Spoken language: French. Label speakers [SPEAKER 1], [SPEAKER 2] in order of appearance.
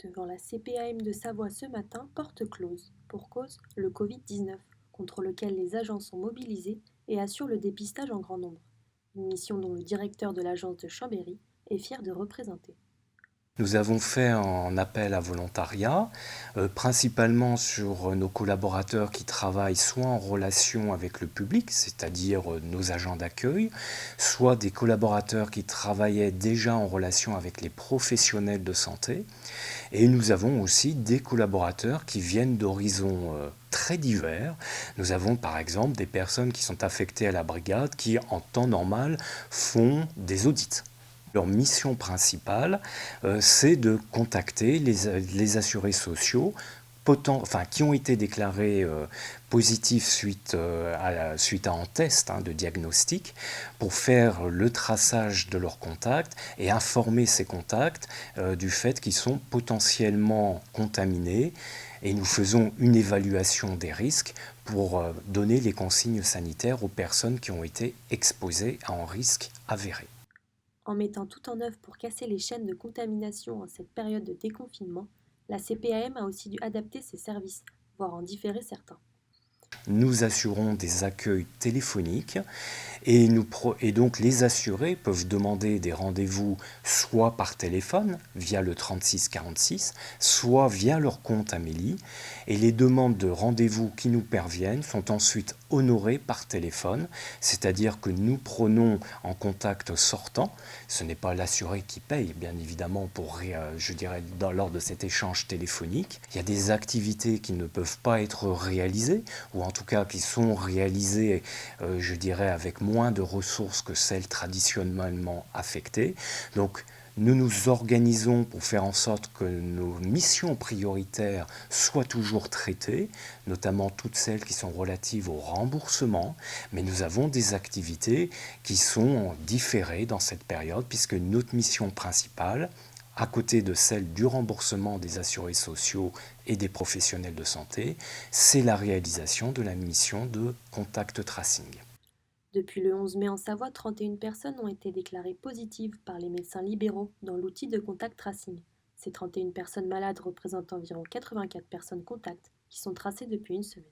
[SPEAKER 1] Devant la CPAM de Savoie ce matin, porte close. Pour cause, le Covid-19, contre lequel les agents sont mobilisés et assurent le dépistage en grand nombre. Une mission dont le directeur de l'agence de Chambéry est fier de représenter.
[SPEAKER 2] Nous avons fait un appel à volontariat, principalement sur nos collaborateurs qui travaillent soit en relation avec le public, c'est-à-dire nos agents d'accueil, soit des collaborateurs qui travaillaient déjà en relation avec les professionnels de santé. Et nous avons aussi des collaborateurs qui viennent d'horizons très divers. Nous avons par exemple des personnes qui sont affectées à la brigade qui, en temps normal, font des audits. Leur mission principale, c'est de contacter les assurés sociaux qui ont été déclarés positifs suite à un test de diagnostic pour faire le traçage de leurs contacts et informer ces contacts du fait qu'ils sont potentiellement contaminés. Et nous faisons une évaluation des risques pour donner les consignes sanitaires aux personnes qui ont été exposées à un risque avéré.
[SPEAKER 1] En mettant tout en œuvre pour casser les chaînes de contamination en cette période de déconfinement, la CPAM a aussi dû adapter ses services, voire en différer certains.
[SPEAKER 2] Nous assurons des accueils téléphoniques et donc les assurés peuvent demander des rendez-vous soit par téléphone via le 36 46, soit via leur compte Amélie. Et les demandes de rendez-vous qui nous parviennent sont ensuite honorées par téléphone, c'est-à-dire que nous prenons en contact sortant. Ce n'est pas l'assuré qui paye, bien évidemment, je dirais, lors de cet échange téléphonique. Il y a des activités qui ne peuvent pas être réalisées, ou en tout cas qui sont réalisées, je dirais, avec moins de ressources que celles traditionnellement affectées. Donc, nous nous organisons pour faire en sorte que nos missions prioritaires soient toujours traitées, notamment toutes celles qui sont relatives au remboursement, mais nous avons des activités qui sont différées dans cette période puisque notre mission principale, à côté de celle du remboursement des assurés sociaux et des professionnels de santé, c'est la réalisation de la mission de contact tracing.
[SPEAKER 1] Depuis le 11 mai en Savoie, 31 personnes ont été déclarées positives par les médecins libéraux dans l'outil de contact tracing. Ces 31 personnes malades représentent environ 84 personnes contacts qui sont tracées depuis une semaine.